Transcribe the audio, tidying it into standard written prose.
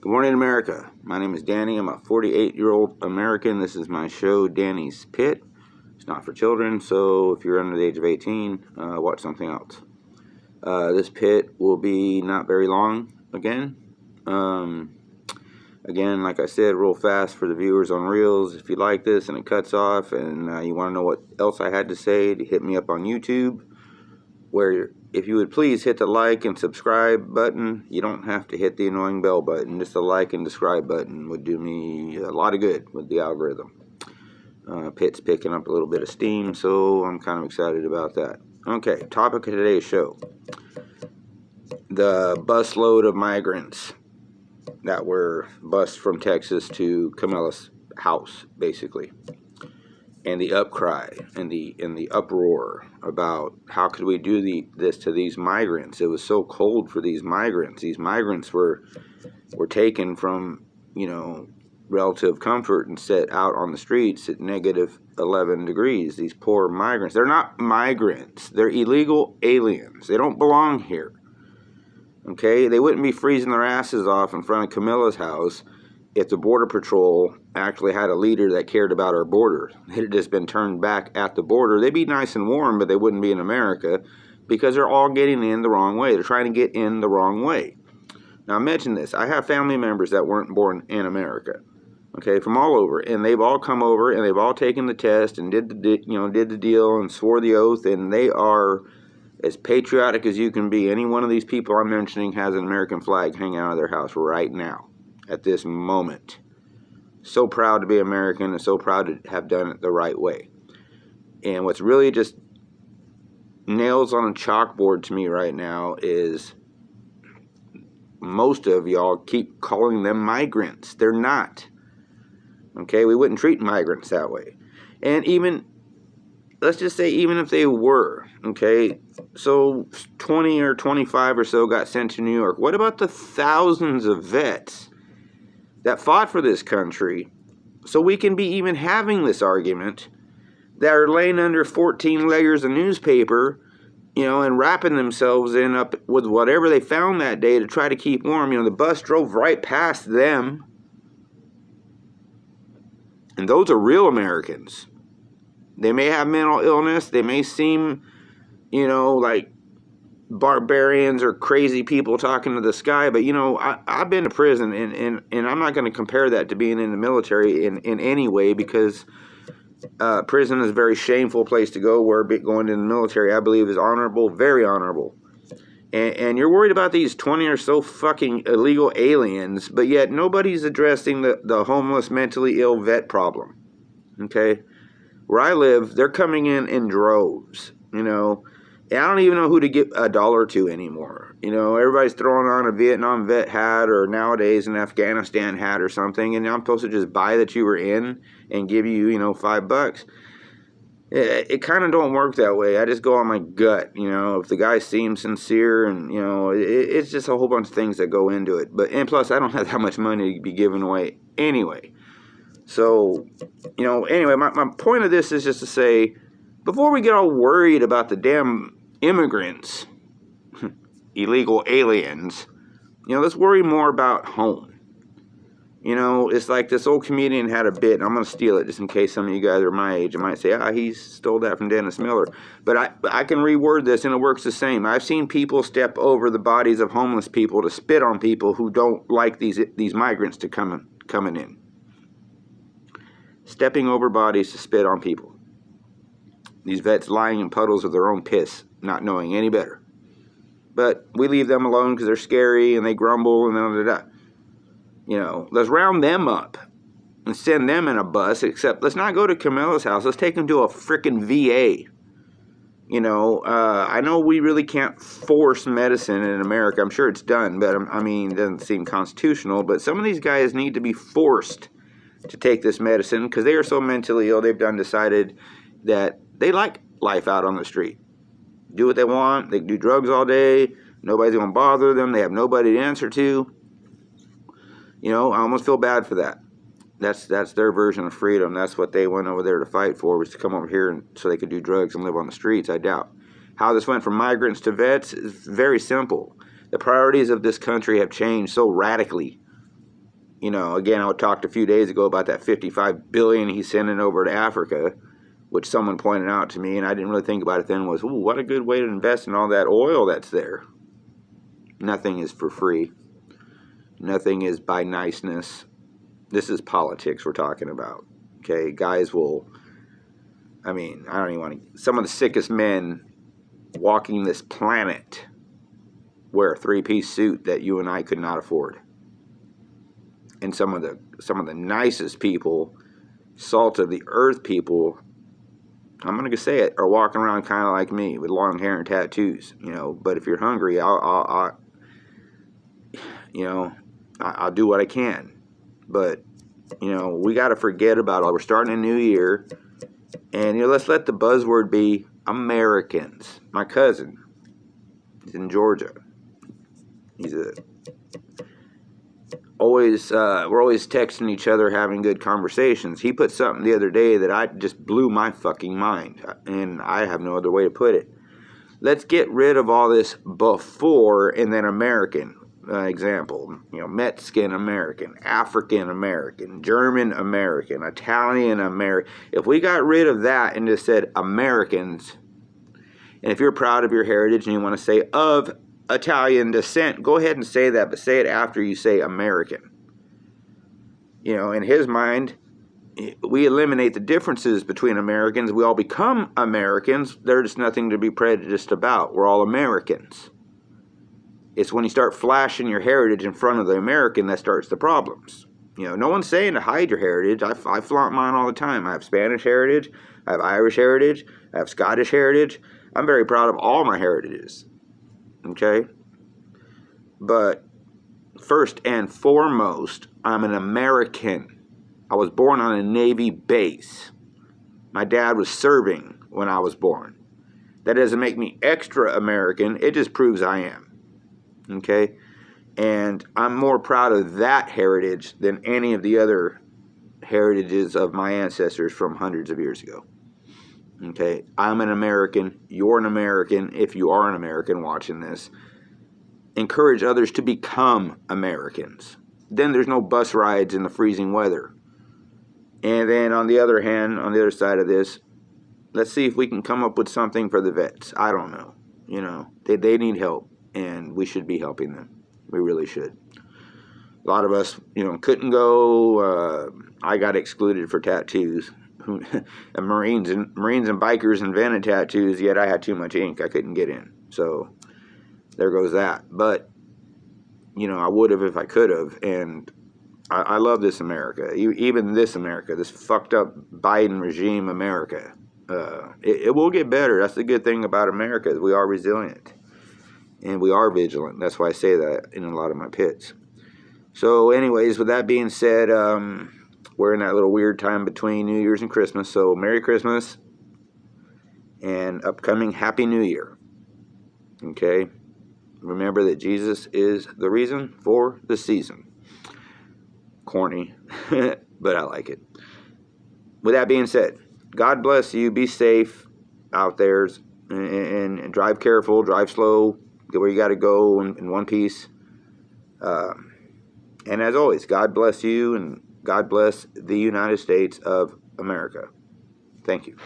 Good morning, America. My name is Danny. I'm a 48-year-old American. This is my show, Danny's Pit. It's not for children, so if you're under the age of 18, watch something else. This pit will be not very long again. Again, like I said, real fast for the viewers on Reels. If you like this and it cuts off and you want to know what else I had to say, hit me up on YouTube, where if you would please hit the like and subscribe button. You don't have to hit the annoying bell button. Just the like and subscribe button would do me a lot of good with the algorithm. Pit's picking up a little bit of steam, so I'm kind of excited about that. Okay, topic of today's show. The busload of migrants that were bused from Texas to Camilla's house, basically. And the upcry and the uproar about how could we do this to these migrants. It was so cold for these migrants. These migrants were taken from, relative comfort and set out on the streets at negative 11 degrees. These poor migrants. They're not migrants. They're illegal aliens. They don't belong here. Okay? They wouldn't be freezing their asses off in front of Camilla's house if the Border Patrol actually had a leader that cared about our border. It had just been turned back at the border. They'd be nice and warm, but they wouldn't be in America because they're all getting in the wrong way. They're trying to get in the wrong way. Now, I mentioned this. I have family members that weren't born in America, okay, from all over, and they've all come over and they've all taken the test and did the deal and swore the oath, and they are as patriotic as you can be. Any one of these people I'm mentioning has an American flag hanging out of their house right now, at this moment. So proud to be American and so proud to have done it the right way. And what's really just nails on a chalkboard to me right now is most of y'all keep calling them migrants. They're not. Okay, we wouldn't treat migrants that way. And even, let's just say even if they were, okay, so 20 or 25 or so got sent to New York. What about the thousands of vets that fought for this country so we can be even having this argument, that are laying under 14 layers of newspaper, and wrapping themselves in up with whatever they found that day to try to keep warm. The bus drove right past them. And those are real Americans. They may have mental illness. They may seem, like barbarians or crazy people talking to the sky, but I've been to prison, and I'm not going to compare that to being in the military in any way, because prison is a very shameful place to go, where going to the military, I believe, is honorable, very honorable. And you're worried about these 20 or so fucking illegal aliens, but yet nobody's addressing the homeless, mentally ill vet problem. Okay? Where I live, they're coming in droves, I don't even know who to give $1 to anymore. Everybody's throwing on a Vietnam vet hat, or nowadays an Afghanistan hat or something, and I'm supposed to just buy that you were in and give you, $5. It kind of don't work that way. I just go on my gut, if the guy seems sincere, and, it's just a whole bunch of things that go into it. And plus, I don't have that much money to be giving away anyway. So, anyway, my point of this is just to say, before we get all worried about the damn immigrants, illegal aliens, let's worry more about home. It's like this old comedian had a bit, and I'm going to steal it just in case some of you guys are my age. I might say, he stole that from Dennis Miller. But I can reword this, and it works the same. I've seen people step over the bodies of homeless people to spit on people who don't like these migrants to coming in. Stepping over bodies to spit on people. These vets lying in puddles of their own piss, not knowing any better. But we leave them alone because they're scary and they grumble and da-da-da. Let's round them up and send them in a bus, except let's not go to Camilla's house. Let's take them to a frickin' VA. I know we really can't force medicine in America. I'm sure it's done, but it doesn't seem constitutional. But some of these guys need to be forced to take this medicine because they are so mentally ill. They've decided that they like life out on the street. Do what they want. They can do drugs all day. Nobody's going to bother them. They have nobody to answer to. I almost feel bad for that. That's their version of freedom. That's what they went over there to fight for, was to come over here so they could do drugs and live on the streets, I doubt. How this went from migrants to vets is very simple. The priorities of this country have changed so radically You know, again, I talked a few days ago about that $55 billion he's sending over to Africa, which someone pointed out to me, and I didn't really think about it then, was, ooh, what a good way to invest in all that oil that's there. Nothing is for free. Nothing is by niceness. This is politics we're talking about. Okay, guys will, I mean, I don't even want to, some of the sickest men walking this planet wear a three-piece suit that you and I could not afford. And some of the nicest people, salt of the earth people, I'm gonna say it, are walking around kind of like me with long hair and tattoos, you know. But if you're hungry, I'll do what I can. But you know, we got to forget about all. We're starting a new year, and you know, let's let the buzzword be Americans. My cousin, he's in Georgia. We're always texting each other, having good conversations. He put something the other day that I just blew my fucking mind, and I have no other way to put it. Let's get rid of all this before and then American. Example, you know, Mexican American, African American, German American, Italian American. If we got rid of that and just said Americans, and if you're proud of your heritage and you want to say of Italian descent, go ahead and say that, but say it after you say American. You know, in his mind, we eliminate the differences between Americans. We all become Americans. There's nothing to be prejudiced about. We're all Americans. It's when you start flashing your heritage in front of the American that starts the problems. You know, no one's saying to hide your heritage. I flaunt mine all the time. I have Spanish heritage. I have Irish heritage. I have Scottish heritage. I'm very proud of all my heritages. Okay? But first and foremost, I'm an American. I was born on a Navy base. My dad was serving when I was born. That doesn't make me extra American. It just proves I am. Okay? And I'm more proud of that heritage than any of the other heritages of my ancestors from hundreds of years ago. Okay? I'm an American. You're an American. If you are an American watching this, encourage others to become Americans. Then there's no bus rides in the freezing weather. And then on the other hand, on the other side of this, let's see if we can come up with something for the vets. I don't know. You know, they need help, and we should be helping them. We really should. A lot of us, you know, couldn't go. I got excluded for tattoos. And Marines and bikers invented tattoos, yet I had too much ink. I couldn't get in. So there goes that. But, you know, I would have if I could have. And I love this America. Even this America, this fucked up Biden regime America. It will get better. That's the good thing about America, is we are resilient. And we are vigilant. That's why I say that in a lot of my pits. So anyways, with that being said, we're in that little weird time between New Year's and Christmas. So Merry Christmas and upcoming Happy New Year. Okay? Remember that Jesus is the reason for the season. Corny, but I like it. With that being said, God bless you. Be safe out there and drive careful, drive slow, get where you got to go in one piece. And as always, God bless you and God bless the United States of America. Thank you.